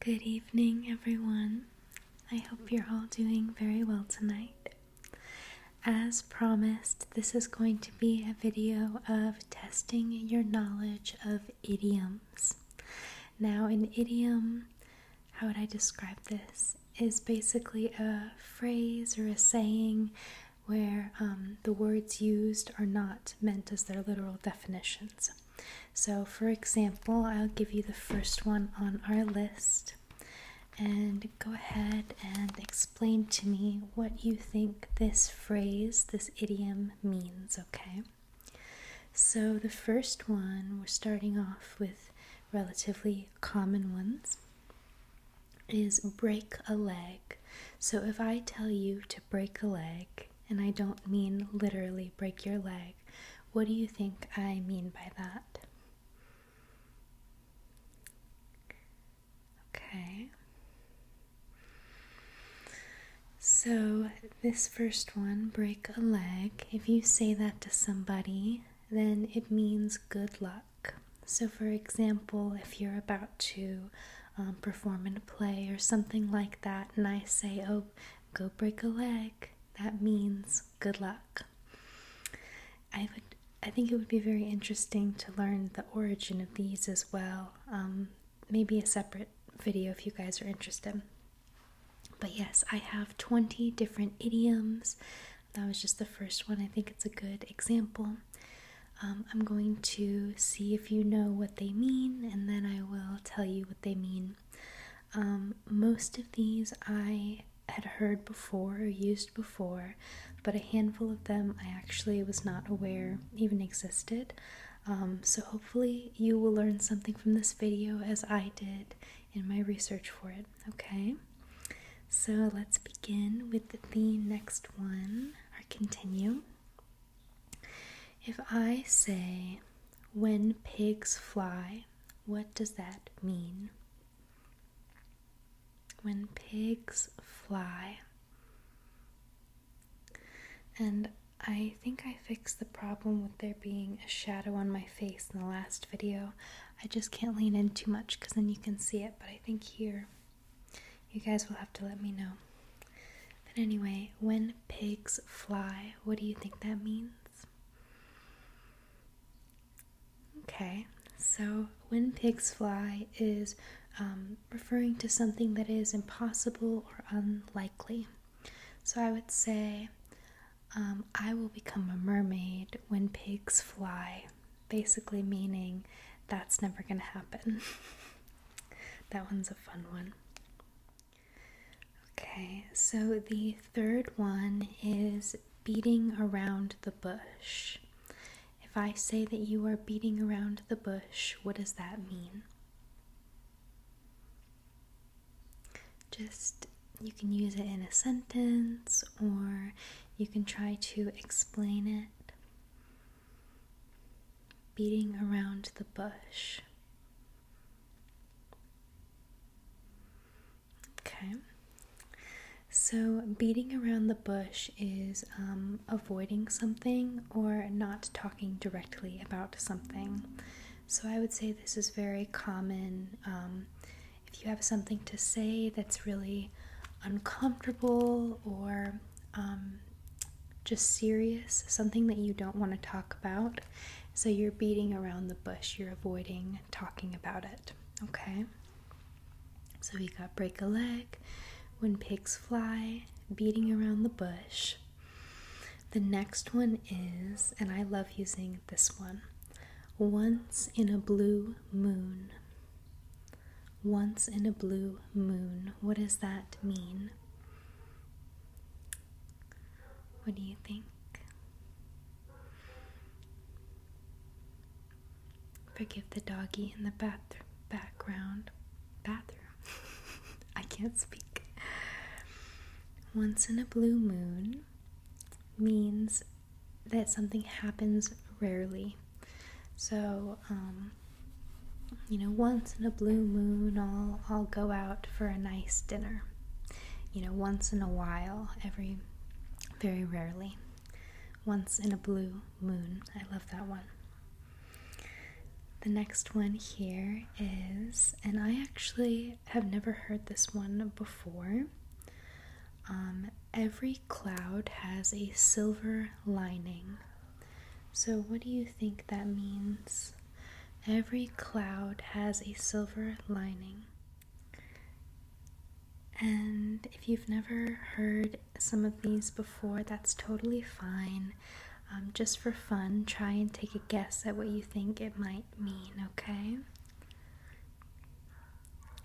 Good evening, everyone. I hope you're all doing very well tonight. As promised, this is going to be a video of testing your knowledge of idioms. Now, an idiom, how would I describe this, is basically a phrase or a saying where the words used are not meant as their literal definitions. So, for example, I'll give you the first one on our list and go ahead and explain to me what you think this phrase, this idiom means, okay? So, the first one, we're starting off with relatively common ones, is break a leg. So, if I tell you to break a leg, and I don't mean literally break your leg, what do you think I mean by that? Okay. So, this first one, break a leg, if you say that to somebody, then it means good luck. So, for example, if you're about to perform in a play or something like that, and I say, oh, go break a leg, that means good luck. I think it would be very interesting to learn the origin of these as well. Maybe a separate video if you guys are interested. But yes, I have 20 different idioms. That was just the first one. I think it's a good example. I'm going to see if you know what they mean, and then I will tell you what they mean. Most of these I had heard before or used before, but a handful of them I actually was not aware even existed. So hopefully you will learn something from this video as I did in my research for it, okay? So let's begin with the next one, or continue. If I say, when pigs fly, what does that mean? When pigs fly. And I think I fixed the problem with there being a shadow on my face in the last video. I just can't lean in too much because then you can see it, but I think here you guys will have to let me know. But anyway, when pigs fly, what do you think that means? Okay, so when pigs fly is referring to something that is impossible or unlikely. So I would say, I will become a mermaid when pigs fly, basically meaning that's never going to happen. That one's a fun one. Okay, so the third one is beating around the bush. If I say that you are beating around the bush, what does that mean? You can use it in a sentence, or you can try to explain it. Beating around the bush. Okay. So, beating around the bush is avoiding something or not talking directly about something. So, I would say this is very common if you have something to say that's really uncomfortable or just serious, something that you don't want to talk about. So, you're beating around the bush, you're avoiding talking about it. Okay? So, we got break a leg. When pigs fly, beating around the bush. The next one is, and I love using this one, once in a blue moon. Once in a blue moon. What does that mean? What do you think? Forgive the doggy in the background. Bathroom. I can't speak. Once in a blue moon means that something happens rarely. So, once in a blue moon, I'll go out for a nice dinner. Once in a while, very rarely. Once in a blue moon. I love that one. The next one here is, and I actually have never heard this one before. Every cloud has a silver lining. So, what do you think that means? Every cloud has a silver lining. And if you've never heard some of these before, that's totally fine. Just for fun, try and take a guess at what you think it might mean, okay?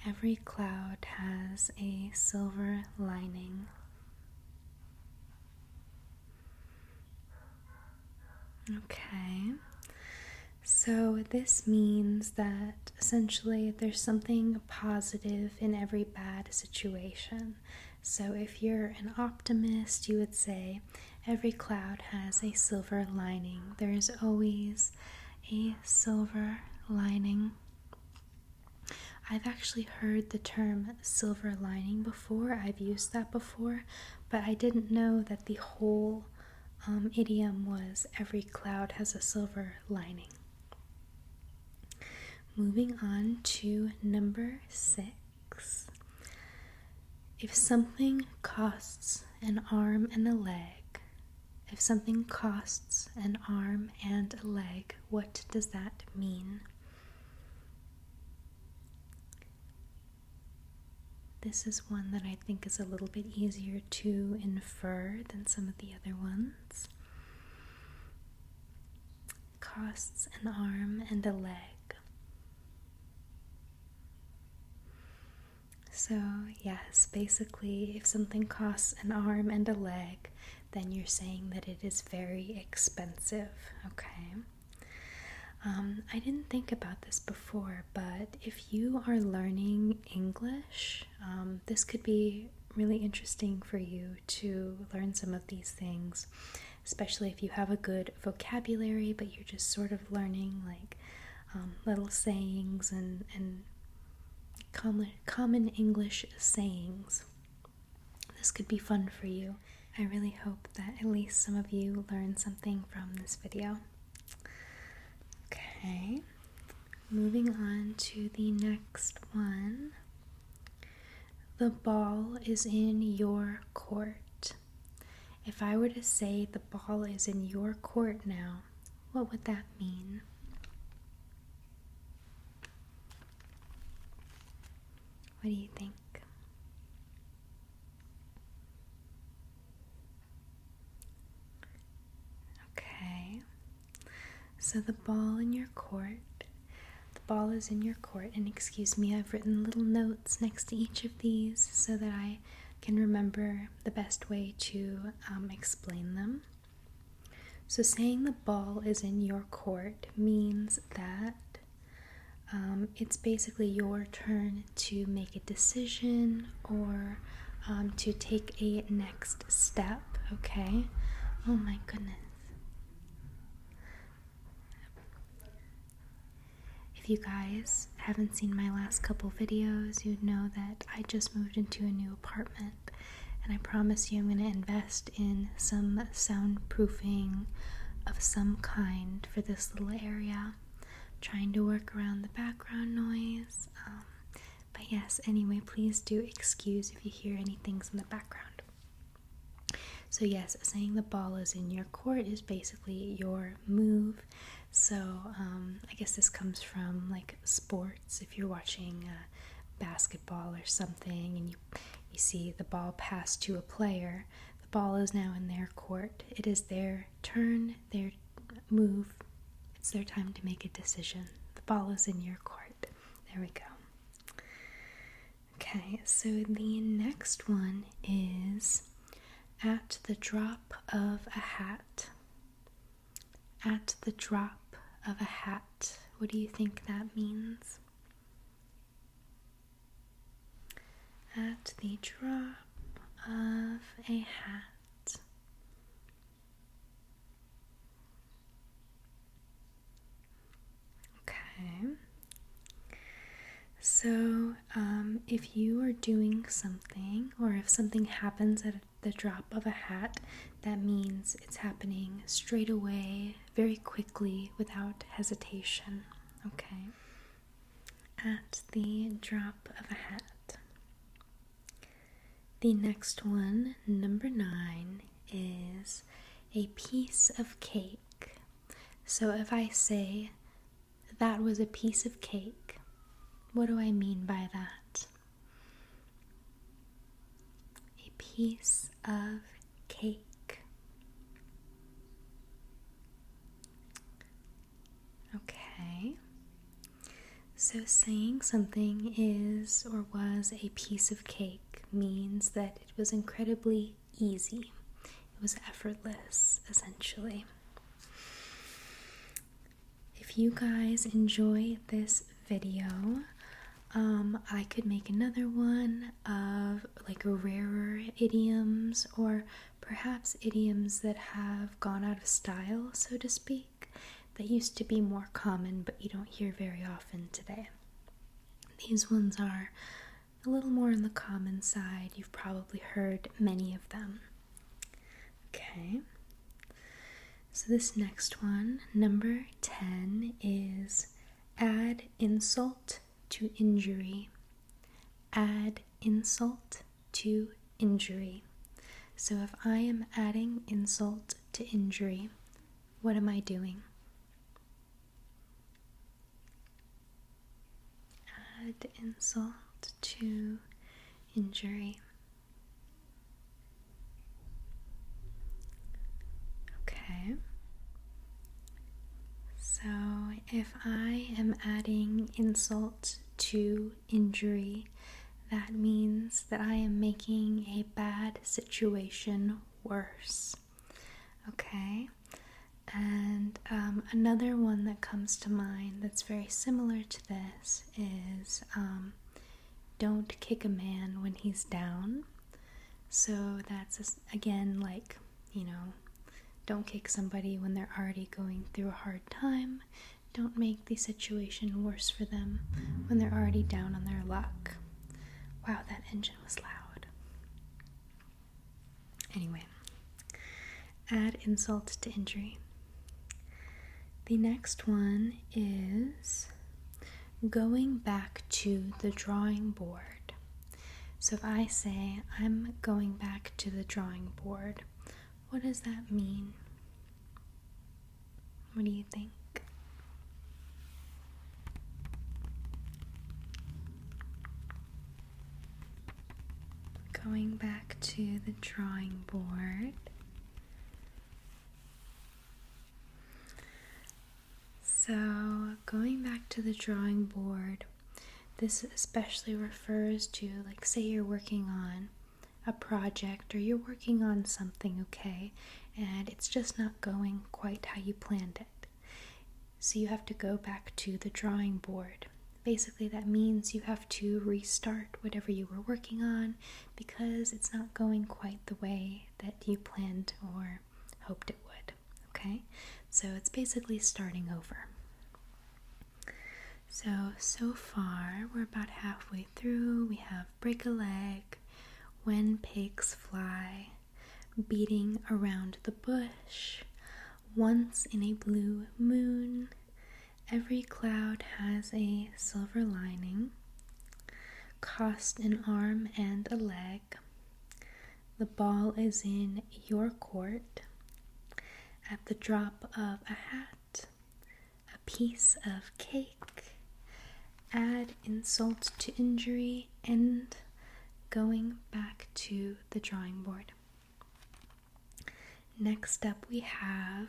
Every cloud has a silver lining. Okay, so this means that essentially there's something positive in every bad situation. So if you're an optimist, you would say every cloud has a silver lining. There is always a silver lining. I've actually heard the term silver lining before. I've used that before, but I didn't know that the whole idiom was every cloud has a silver lining. Moving on to number 6. If something costs an arm and a leg, if something costs an arm and a leg, what does that mean? This is one that I think is a little bit easier to infer than some of the other ones. Costs an arm and a leg. So, yes, basically, if something costs an arm and a leg, then you're saying that it is very expensive, okay? I didn't think about this before, but if you are learning English, this could be really interesting for you to learn some of these things, especially if you have a good vocabulary, but you're just sort of learning like little sayings and common English sayings. This could be fun for you. I really hope that at least some of you learn something from this video. Okay, moving on to the next one. The ball is in your court. If I were to say the ball is in your court now, what would that mean? What do you think? Okay, so the ball in your court, the ball is in your court, and excuse me, I've written little notes next to each of these so that I can remember the best way to explain them. So saying the ball is in your court means that it's basically your turn to make a decision or to take a next step, okay? Oh my goodness. If you guys haven't seen my last couple videos, you'd know that I just moved into a new apartment, and I promise you I'm going to invest in some soundproofing of some kind for this little area. Trying to work around the background noise. But yes, anyway, please do excuse if you hear any things in the background. So yes, saying the ball is in your court is basically your move. So I guess this comes from like sports. If you're watching basketball or something and you see the ball pass to a player, the ball is now in their court. It is their turn, their move. It's their time to make a decision. The ball is in your court. There we go. Okay, so the next one is at the drop of a hat. At the drop of a hat. What do you think that means? At the drop of a hat. Okay. So, if you are doing something, or if something happens at the drop of a hat, that means it's happening straight away, very quickly, without hesitation. Okay. At the drop of a hat. The next one, number 9, is a piece of cake. So if I say that was a piece of cake, what do I mean by that? A piece of cake. Okay. So saying something is or was a piece of cake means that it was incredibly easy. It was effortless, essentially. If you guys enjoy this video, I could make another one of like rarer idioms, or perhaps idioms that have gone out of style, so to speak, that used to be more common but you don't hear very often today. These ones are a little more on the common side. You've probably heard many of them. Okay. So this next one, number 10, is add insult to injury. Add insult to injury. So if I am adding insult to injury, what am I doing? Add insult to injury. Okay. So if I am adding insult to injury, that means that I am making a bad situation worse. Okay? And another one that comes to mind that's very similar to this is don't kick a man when he's down. So that's again like, don't kick somebody when they're already going through a hard time. Don't make the situation worse for them when they're already down on their luck. Wow, that engine was loud. Anyway, add insult to injury. The next one is going back to the drawing board. So if I say I'm going back to the drawing board, what does that mean? What do you think? Going back to the drawing board. So, going back to the drawing board, this especially refers to, like, say you're working on a project or you're working on something, okay, and it's just not going quite how you planned it. So you have to go back to the drawing board. Basically, that means you have to restart whatever you were working on because it's not going quite the way that you planned or hoped it would, okay? So it's basically starting over. So far, we're about halfway through. We have break a leg, when pigs fly, beating around the bush, once in a blue moon, every cloud has a silver lining, cost an arm and a leg, the ball is in your court, at the drop of a hat, a piece of cake, add insult to injury, and going back to the drawing board. Next up we have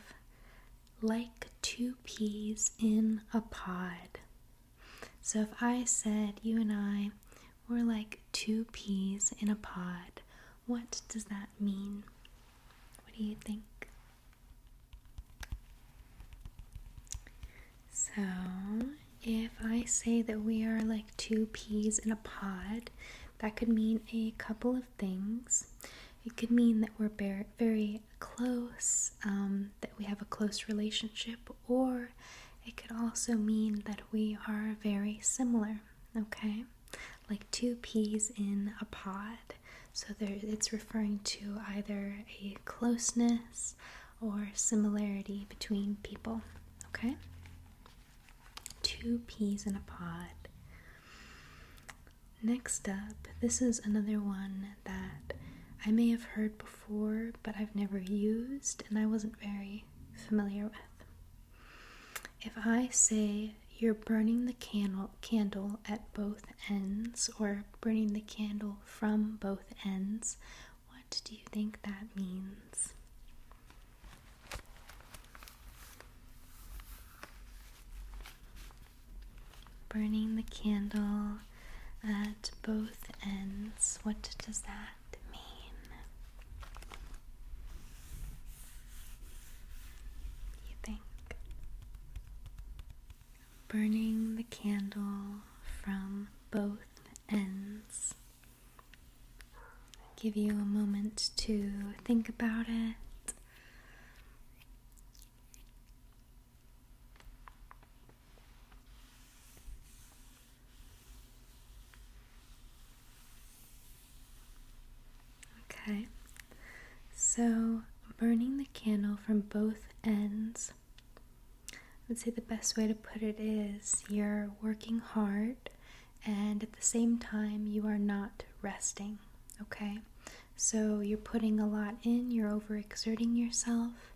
like 2 peas in a pod. So if I said you and I were like 2 peas in a pod, what does that mean? What do you think? So if I say that we are like 2 peas in a pod, that could mean a couple of things. It could mean that we're very close, that we have a close relationship, or it could also mean that we are very similar, okay? Like 2 peas in a pod. So it's referring to either a closeness or similarity between people, okay? 2 peas in a pod. Next up, this is another one that I may have heard before, but I've never used and I wasn't very familiar with. If I say you're burning the candle at both ends, or burning the candle from both ends, what do you think that means? Burning the candle at both ends. What does that mean? You think? Burning the candle from both ends. Give you a moment to think about it. Okay, so burning the candle from both ends, I would say the best way to put it is you're working hard and at the same time you are not resting, okay? So you're putting a lot in, you're overexerting yourself,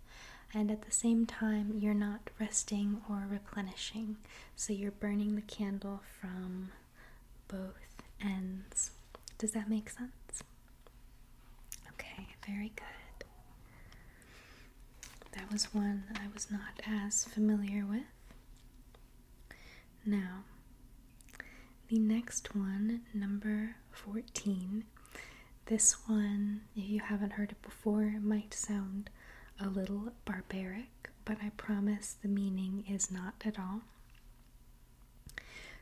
and at the same time you're not resting or replenishing. So you're burning the candle from both ends. Does that make sense? Okay, very good. That was one I was not as familiar with. Now, the next one, number 14. This one, if you haven't heard it before, might sound a little barbaric, but I promise the meaning is not at all.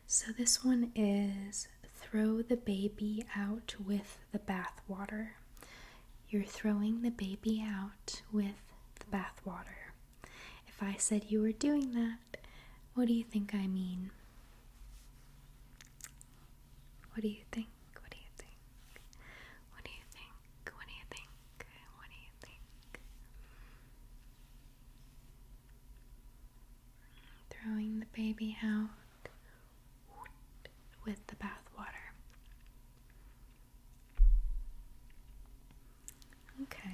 So this one is throw the baby out with the bathwater. You're throwing the baby out with the bathwater. If I said you were doing that, what do you think I mean? What do you think? What do you think? What do you think? What do you think? What do you think? Throwing the baby out with the bathwater. Okay.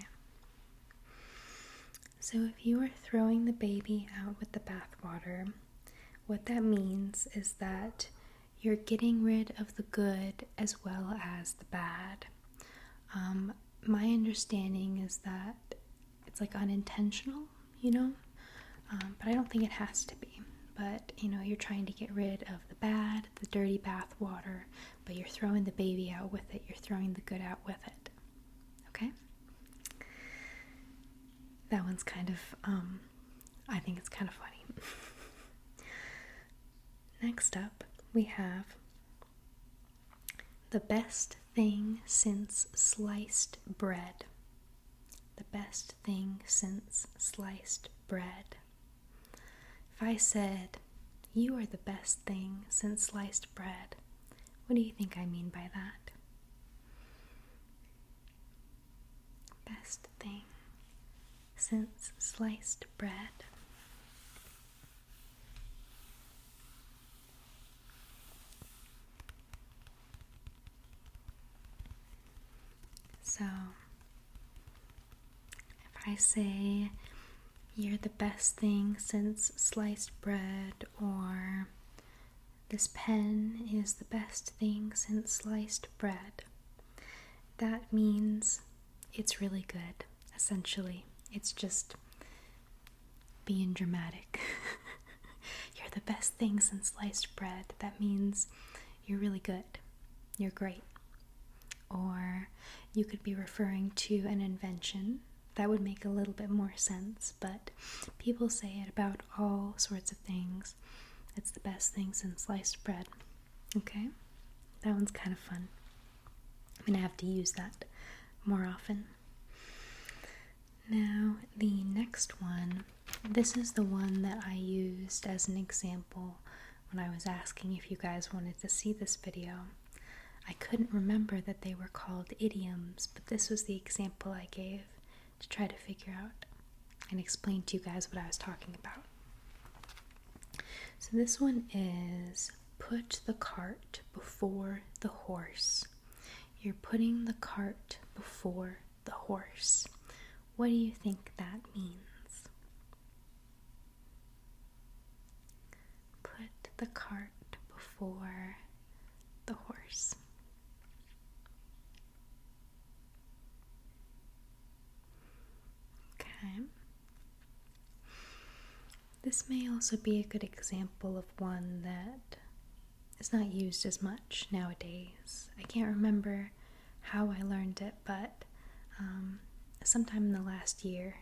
So if you are throwing the baby out with the bathwater, what that means is that you're getting rid of the good as well as the bad. My understanding is that it's like unintentional, but I don't think it has to be. But, you're trying to get rid of the bad, the dirty bath water, but you're throwing the baby out with it. You're throwing the good out with it. Okay? That one's kind of, I think it's kind of funny. Next up, we have the best thing since sliced bread. The best thing since sliced bread. If I said, you are the best thing since sliced bread, what do you think I mean by that? Best thing since sliced bread. So, if I say, you're the best thing since sliced bread, or this pen is the best thing since sliced bread, that means it's really good, essentially. It's just being dramatic. You're the best thing since sliced bread. That means you're really good. You're great. Or you could be referring to an invention. That would make a little bit more sense, but people say it about all sorts of things. It's the best thing since sliced bread. Okay? That one's kind of fun. I'm going to have to use that more often. Now, the next one, this is the one that I used as an example when I was asking if you guys wanted to see this video. I couldn't remember that they were called idioms, but this was the example I gave to try to figure out and explain to you guys what I was talking about. So this one is put the cart before the horse. You're putting the cart before the horse. What do you think that means? Put the cart before the horse. Okay. This may also be a good example of one that is not used as much nowadays. I can't remember how I learned it, but sometime in the last year,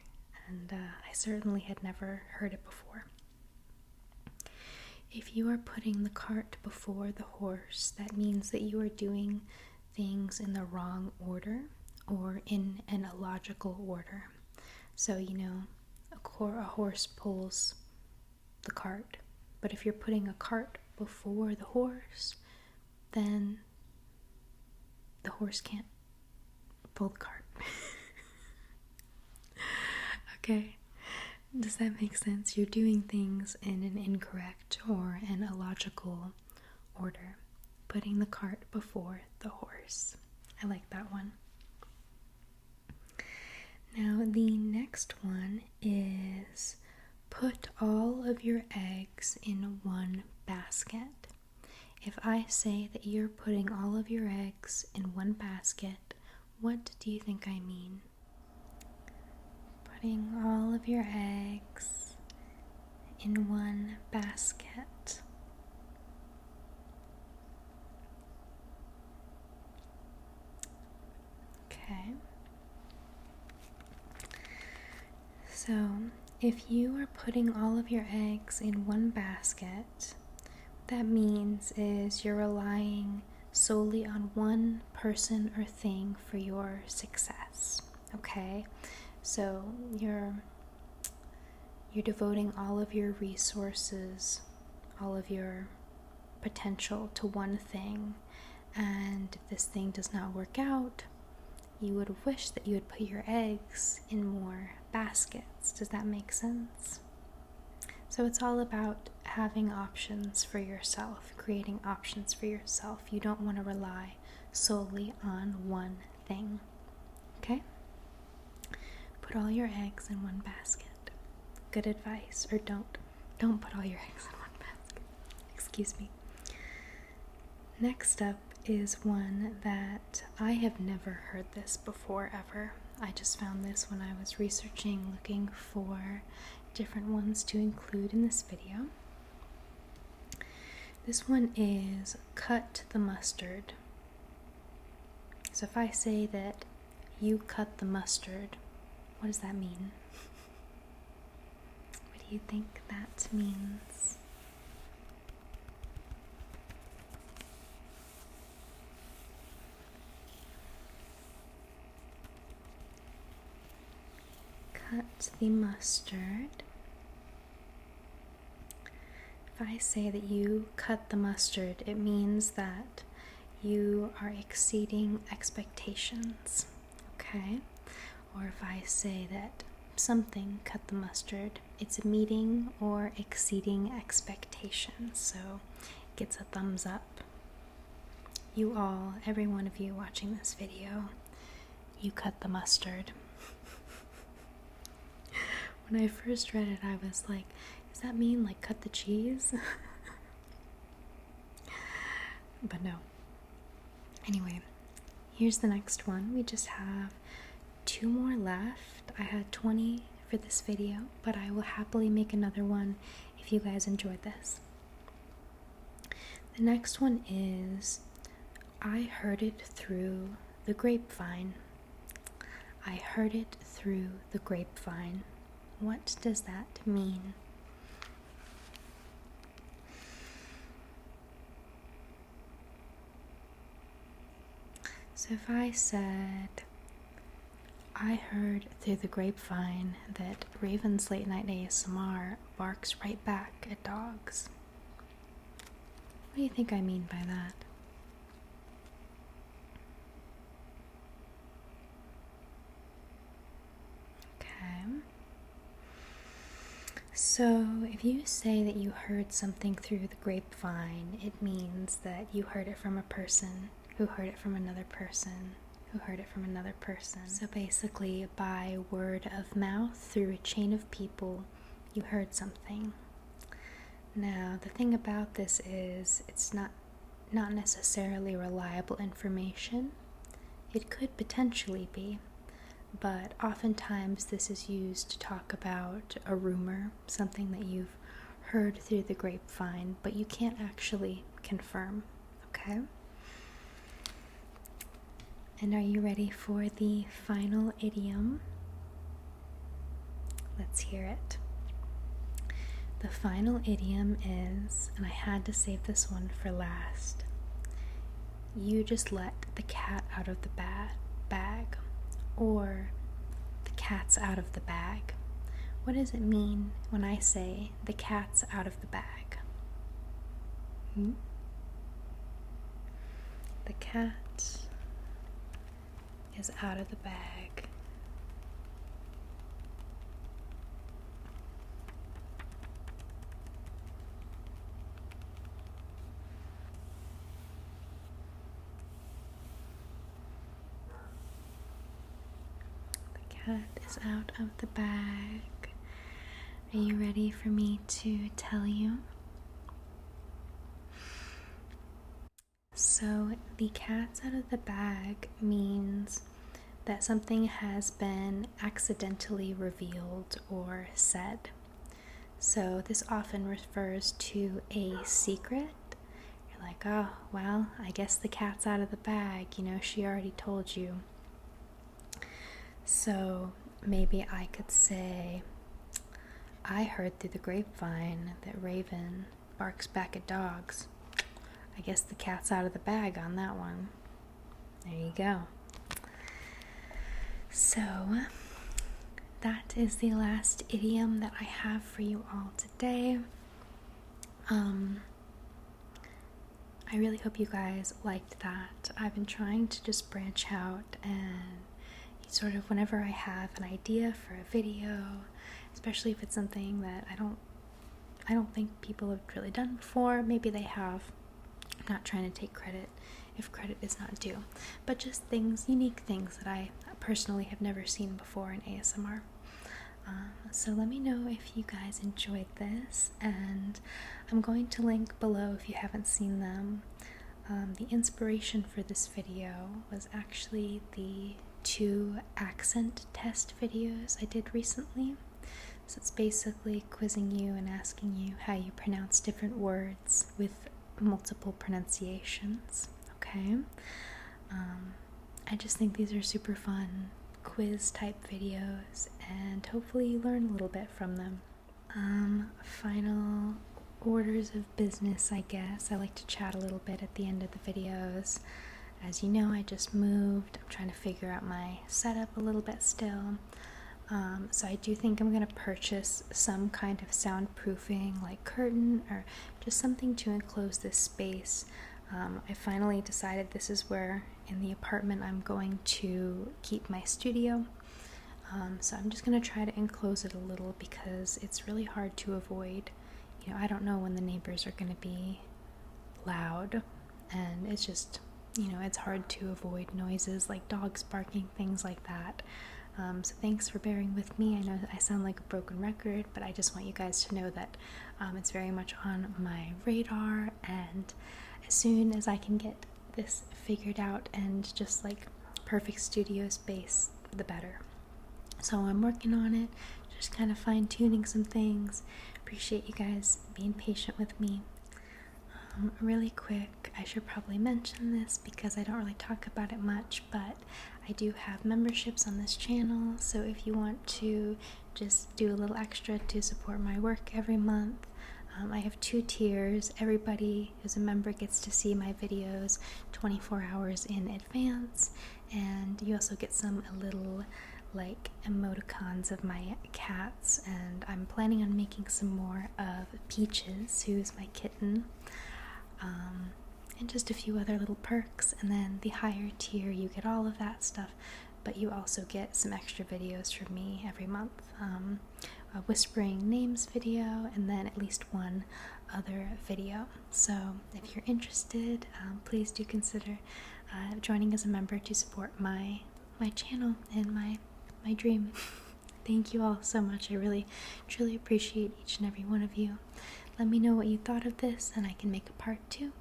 and I certainly had never heard it before. If you are putting the cart before the horse, that means that you are doing things in the wrong order or in an illogical order. So, a horse pulls the cart, but if you're putting a cart before the horse, then the horse can't pull the cart. Okay, does that make sense? You're doing things in an incorrect or an illogical order. Putting the cart before the horse. I like that one. Now, the next one is put all of your eggs in one basket. If I say that you're putting all of your eggs in one basket, what do you think I mean? Putting all of your eggs in one basket. Okay. So, if you are putting all of your eggs in one basket, what that means is you're relying solely on one person or thing for your success. Okay? So, you're devoting all of your resources, all of your potential to one thing, and if this thing does not work out, you would wish that you would put your eggs in more baskets. Does that make sense? So it's all about having options for yourself, creating options for yourself. You don't want to rely solely on one thing. Okay? Put all your eggs in one basket. Good advice. Or don't put all your eggs in one basket. Excuse me. Next up is one that I have never heard this before ever. I just found this when I was researching, looking for different ones to include in this video. This one is cut the mustard. So if I say that you cut the mustard, what does that mean? What do you think that means? Cut the mustard. If I say that you cut the mustard, it means that you are exceeding expectations, okay? Or if I say that something cut the mustard, it's meeting or exceeding expectations, so it gets a thumbs up. You all, every one of you watching this video, you cut the mustard. When I first read it, I was like, does that mean like cut the cheese? But no. Anyway, here's the next one. We just have 2 more left. I had 20 for this video, but I will happily make another one if you guys enjoyed this. The next one is I heard it through the grapevine. I heard it through the grapevine. What does that mean? So if I said, I heard through the grapevine that Raven's Late Night ASMR barks right back at dogs. What do you think I mean by that? Okay. So, if you say that you heard something through the grapevine, it means that you heard it from a person who heard it from another person who heard it from another person. So basically, by word of mouth through a chain of people, you heard something. Now, the thing about this is it's not necessarily reliable information. It could potentially be, but oftentimes this is used to talk about a rumor, something that you've heard through the grapevine, but you can't actually confirm, okay? And are you ready for the final idiom? Let's hear it. The final idiom is, and I had to save this one for last, you just let the cat out of the bag, or the cat's out of the bag. What does it mean when I say the cat's out of the bag? The cat is out of the bag. Cat is out of the bag. Are you ready for me to tell you? So, the cat's out of the bag means that something has been accidentally revealed or said. So, this often refers to a secret. You're like, oh, well, I guess the cat's out of the bag. She already told you. So maybe I could say, I heard through the grapevine that Raven barks back at dogs. I guess the cat's out of the bag on that one. There you go. So that is the last idiom that I have for you all today. I really hope you guys liked that. I've been trying to just branch out and sort of whenever I have an idea for a video, especially if it's something that I don't think people have really done before. Maybe they have. I'm not trying to take credit if credit is not due, but just unique things that I personally have never seen before in ASMR. So let me know if you guys enjoyed this, and I'm going to link below if you haven't seen them. The inspiration for this video was actually the 2 accent test videos I did recently. So it's basically quizzing you and asking you how you pronounce different words with multiple pronunciations, okay? I just think these are super fun quiz type videos, and hopefully you learn a little bit from them. Final orders of business, I guess. I like to chat a little bit at the end of the videos. As you know, I just moved. I'm trying to figure out my setup a little bit still. So I do think I'm going to purchase some kind of soundproofing, like curtain or just something to enclose this space. I finally decided this is where in the apartment I'm going to keep my studio. So I'm just going to try to enclose it a little because it's really hard to avoid. I don't know when the neighbors are going to be loud, and it's just, it's hard to avoid noises like dogs barking, things like that. So thanks for bearing with me. I know I sound like a broken record, but I just want you guys to know that it's very much on my radar, and as soon as I can get this figured out and just like perfect studio space, the better. So I'm working on it, just kind of fine-tuning some things. Appreciate you guys being patient with me. Really quick, I should probably mention this because I don't really talk about it much, but I do have memberships on this channel, so if you want to just do a little extra to support my work every month, I have 2 tiers. Everybody who's a member gets to see my videos 24 hours in advance, and you also get some little like emoticons of my cats, and I'm planning on making some more of Peaches, who's my kitten, and just a few other little perks. And then the higher tier, you get all of that stuff, but you also get some extra videos from me every month. a whispering names video, and then at least one other video. So if you're interested, please do consider joining as a member to support my channel and my dream. Thank you all so much. I really truly appreciate each and every one of you. Let me know what you thought of this, and I can make a part 2.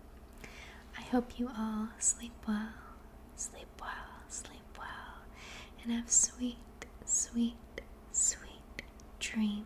I hope you all sleep well, sleep well, sleep well, and have sweet, sweet, sweet dreams.